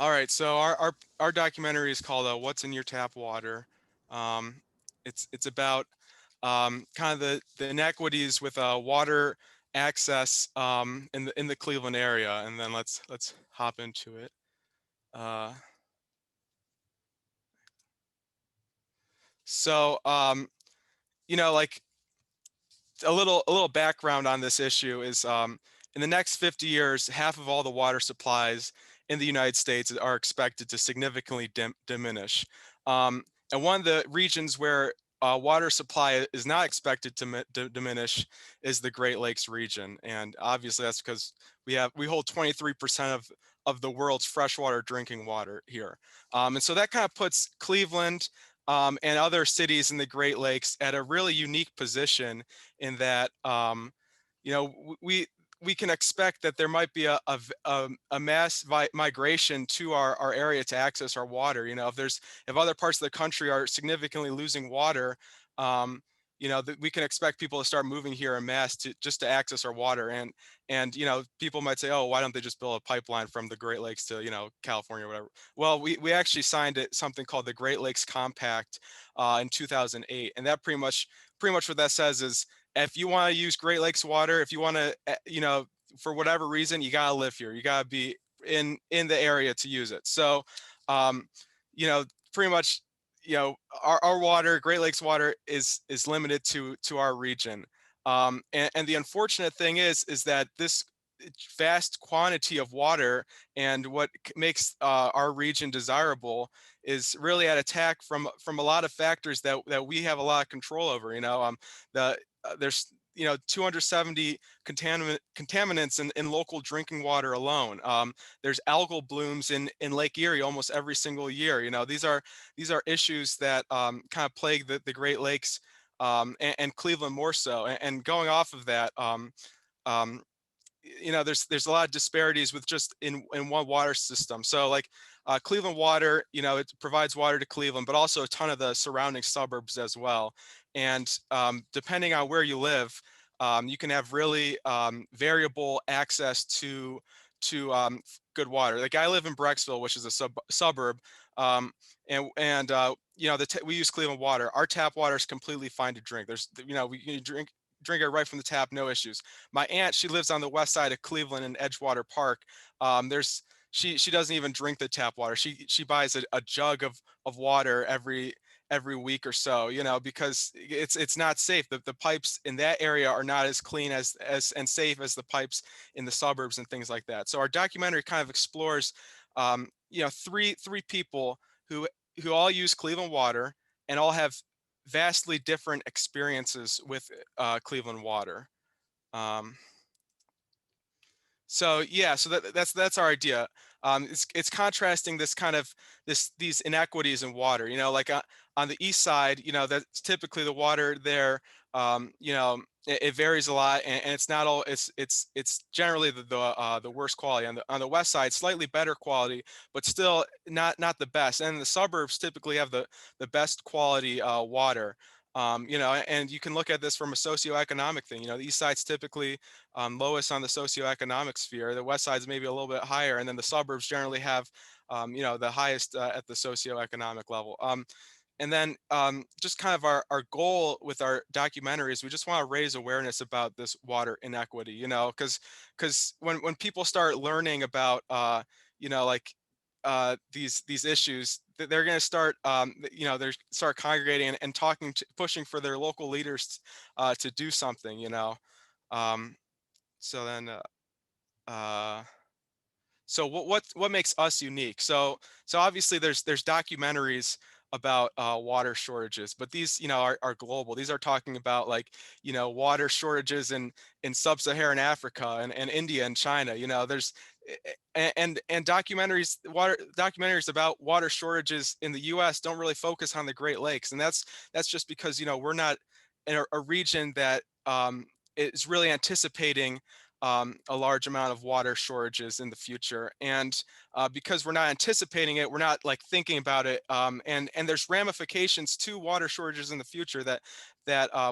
All right, so our documentary is called "What's in Your Tap Water." Um, it's about kind of the inequities with water access in the Cleveland area, and then let's hop into it. Uh, so like a little background on this issue is in the next 50 years, half of all the water supplies in the United States are expected to significantly diminish. Um, and one of the regions where water supply is not expected to diminish is the Great Lakes region, and obviously that's because we hold 23% of the world's freshwater drinking water here, and so that kind of puts Cleveland and other cities in the Great Lakes at a really unique position in that you know we can expect that there might be a mass migration to our area to access our water. If other parts of the country are significantly losing water, um, that we can expect people to start moving here en masse to just to access our water. And people might say, oh, why don't they just build a pipeline from the Great Lakes to California or whatever. Well, we actually signed something called the Great Lakes Compact in 2008, and that pretty much what that says is if you want to use Great Lakes water, if you want to, for whatever reason, you got to live here. You got to be in the area to use it. So, um, pretty much, our water, Great Lakes water, is limited to our region. And the unfortunate thing is that this vast quantity of water and what makes our region desirable is really at attack from a lot of factors that we have a lot of control over. There's 270 contaminants in local drinking water alone. There's algal blooms in Lake Erie almost every single year. These are issues that kind of plague the Great Lakes, and Cleveland more so. And going off of that, um, there's a lot of disparities with just in one water system. So like Cleveland water, it provides water to Cleveland, but also a ton of the surrounding suburbs as well. And depending on where you live, you can have really variable access to good water. Like I live in Brecksville, which is a suburb, and we use Cleveland water. Our tap water is completely fine to drink. We can drink it right from the tap, no issues. My aunt, she lives on the west side of Cleveland in Edgewater Park. There's she doesn't even drink the tap water. She buys a jug of water every week or so, because it's not safe. The pipes in that area are not as clean as and safe as the pipes in the suburbs and things like that. So our documentary kind of explores three people who all use Cleveland water and all have vastly different experiences with Cleveland water. Um, so yeah, so that's our idea. It's contrasting this kind of these inequities in water. Like on the east side, that's typically the water there. It varies a lot, and it's not all. It's generally the worst quality. On the west side, slightly better quality, but still not the best. And the suburbs typically have the best quality water. And you can look at this from a socioeconomic thing. The east side's typically lowest on the socioeconomic sphere. The west side's maybe a little bit higher, and then the suburbs generally have, the highest at the socioeconomic level. And then just kind of our goal with our documentary is we just want to raise awareness about this water inequity, because when people start learning about, like these issues, they're going to start, they start congregating and talking, pushing for their local leaders to do something, um, so then, uh, so what makes us unique? So obviously there's documentaries about water shortages, but these are global. These are talking about like water shortages in sub-Saharan Africa and India and China. There's and documentaries about water shortages in the U.S. don't really focus on the Great Lakes, and that's just because we're not in a region that is really anticipating a large amount of water shortages in the future. And because we're not anticipating it, we're not like thinking about it, and there's ramifications to water shortages in the future that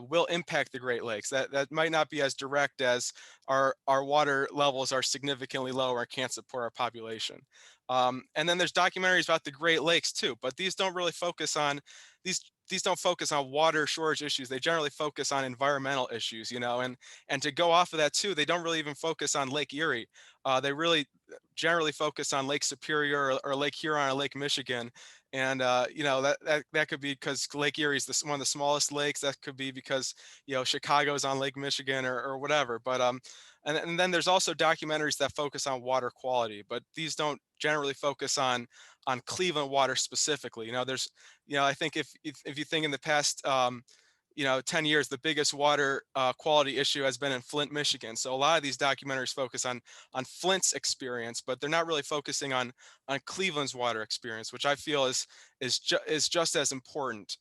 will impact the Great Lakes. That might not be as direct as our water levels are significantly lower and can't support our population. And then there's documentaries about the Great Lakes too, but these don't focus on water shortage issues. They generally focus on environmental issues, and to go off of that too, they don't really even focus on Lake Erie. They really generally focus on Lake Superior or Lake Huron or Lake Michigan. And that could be because Lake Erie is one of the smallest lakes. That could be because Chicago's on Lake Michigan or whatever. But and then there's also documentaries that focus on water quality, but these don't generally focus on Cleveland water specifically. I think if you think in the past 10 years, the biggest water quality issue has been in Flint, Michigan. So a lot of these documentaries focus on Flint's experience, but they're not really focusing on Cleveland's water experience, which I feel is just as important.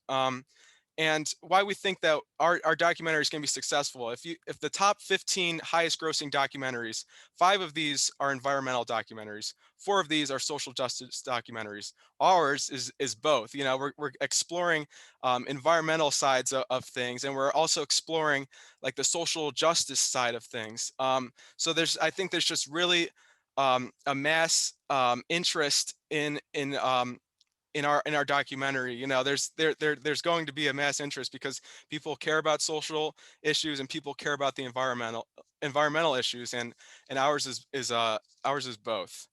And why we think that our documentaries can be successful. If the top 15 highest grossing documentaries, 5 of these are environmental documentaries, 4 of these are social justice documentaries. Ours is both. We're exploring environmental sides of things, and we're also exploring like the social justice side of things. So I think there's just really a mass interest in our documentary. There's going to be a mass interest because people care about social issues and people care about the environmental issues, and ours is both.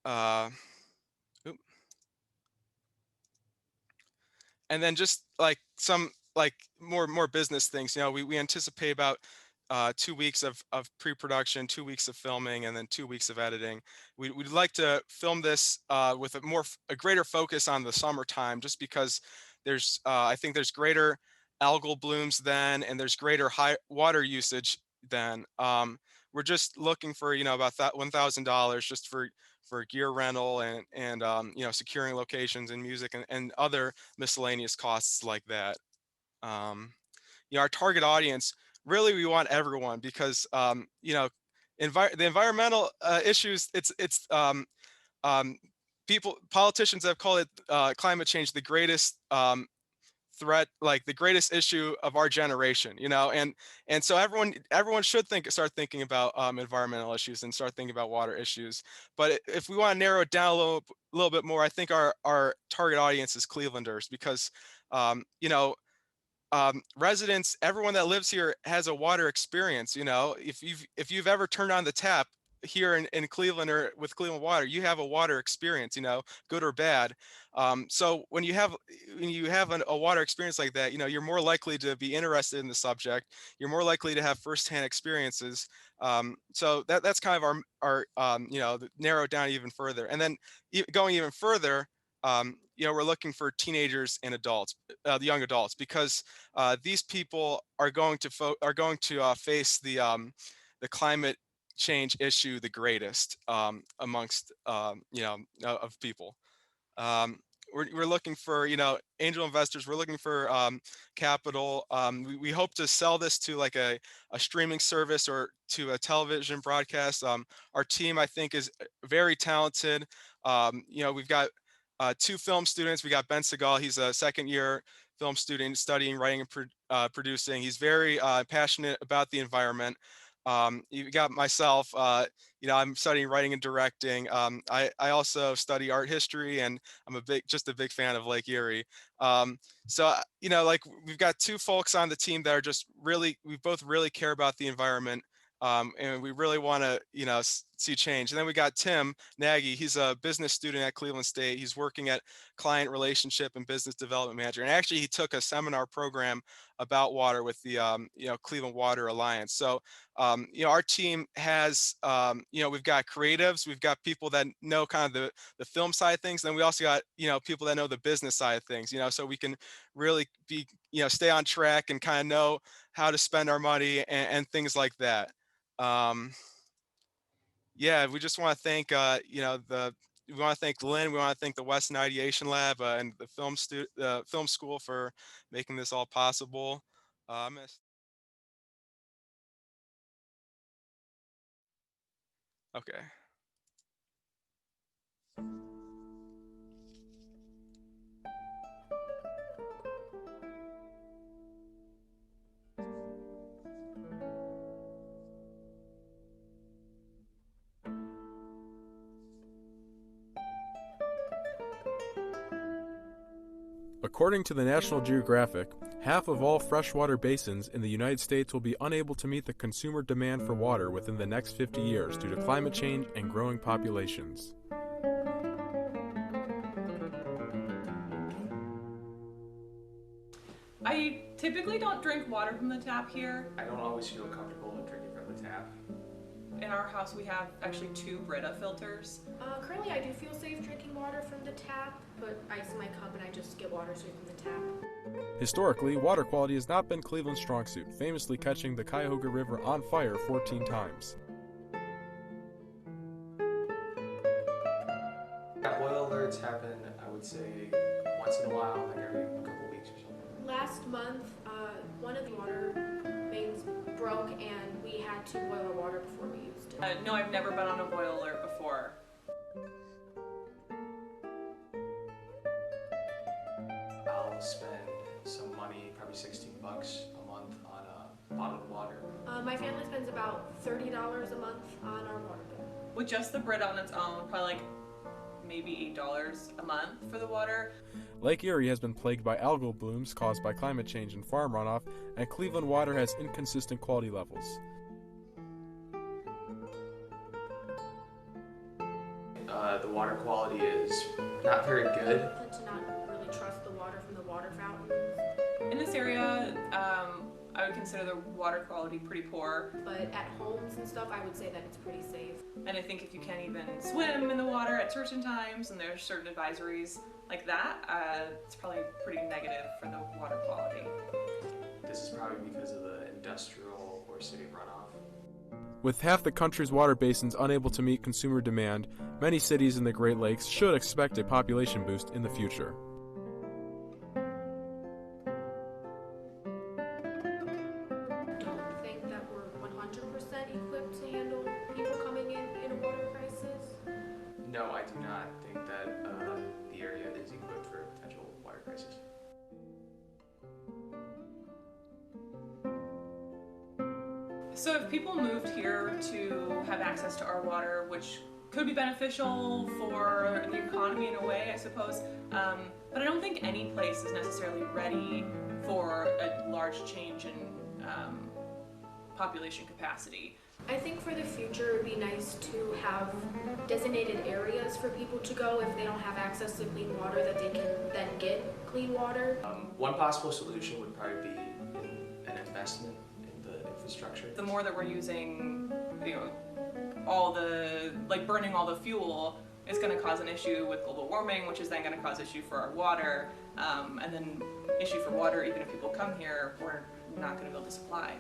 uh oop. And then just like some like more business things. We anticipate about 2 weeks of pre-production, 2 weeks of filming, and then 2 weeks of editing. We'd like to film this with a greater focus on the summertime, just because I think there's greater algal blooms then, and there's greater high water usage then. We're just looking for about that $1,000 just for gear rental and securing locations and music and other miscellaneous costs like that. Um, our target audience, really, we want everyone because the environmental issues. Um, Politicians have called it climate change the greatest threat, like the greatest issue of our generation. And so everyone should start thinking about environmental issues and start thinking about water issues. But if we want to narrow it down a little bit more, I think our target audience is Clevelanders, because residents, everyone that lives here has a water experience. If you've ever turned on the tap here in Cleveland or with Cleveland Water, you have a water experience, good or bad. So when you have a water experience like that, you're more likely to be interested in the subject. You're more likely to have firsthand experiences. So that's kind of our narrow down even further. And then going even further, we're looking for teenagers and adults, the young adults, because these people are going to face the climate change issue the greatest amongst of people. um, we're looking for angel investors. We're looking for capital. We hope to sell this to like a streaming service or to a television broadcast. Our team, I think, is very talented. We've got 2 film students. We got Ben Segall. He's a second year film student studying writing and producing. He's very passionate about the environment. You got myself. I'm studying writing and directing. I also study art history, and I'm just a big fan of Lake Erie. So like we've got 2 folks on the team that are just we both really care about the environment. And we really want to, see change. And then we got Tim Nagy. He's a business student at Cleveland State. He's working at client relationship and business development manager. And actually, he took a seminar program about water with the, Cleveland Water Alliance. So, our team has, we've got creatives, we've got people that know kind of the film side of things. Then we also got, people that know the business side of things, so we can really stay on track and kind of know how to spend our money and things like that. Um, yeah, we just want to thank, we want to thank Lynn. We want to thank the Weston Ideation Lab and the film school for making this all possible. I'm gonna Okay. According to the National Geographic, half of all freshwater basins in the United States will be unable to meet the consumer demand for water within the next 50 years due to climate change and growing populations. I typically don't drink water from the tap here. I don't always feel comfortable drinking from the tap. In our house, we have actually 2 Brita filters. Currently, I do feel safe drinking water from the tap, but ice in my cup and I just get water straight from the tap. Historically, water quality has not been Cleveland's strong suit, famously catching the Cuyahoga River on fire 14 times. Boil alerts happen, I would say, once in a while, like every couple weeks or something. Last month, one of the water mains broke and we had to boil our water before we used it. No, I've never been on a boil alert before. I'll spend some money, probably $16 a month on bottled water. My family spends about $30 a month on our water bill. With just the Brita on its own, probably like maybe $8 a month for the water. Lake Erie has been plagued by algal blooms caused by climate change and farm runoff, and Cleveland water has inconsistent quality levels. The water quality is not very good. To not really trust the water from the water fountains. In this area, I would consider the water quality pretty poor. But at homes and stuff, I would say that it's pretty safe. And I think if you can't even swim in the water at certain times, and there's certain advisories like that, it's probably pretty negative for the water quality. This is probably because of the industrial or city runoff. With half the country's water basins unable to meet consumer demand, many cities in the Great Lakes should expect a population boost in the future. I don't think that we're 100% equipped to handle people coming in a water crisis. No, I do not think that the area is equipped for a potential water crisis. So if people moved here to have access to our water, which could be beneficial for the economy in a way, I suppose, but I don't think any place is necessarily ready for a large change in population capacity. I think for the future it would be nice to have designated areas for people to go if they don't have access to clean water, that they can then get clean water. One possible solution would probably be an investment in the infrastructure. The more that we're using, all the, burning all the fuel is going to cause an issue with global warming, which is then going to cause issue for our water, and then issue for water, even if people come here, we're not going to be able to supply.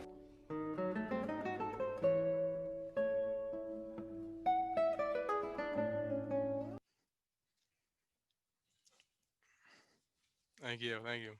Thank you. Thank you.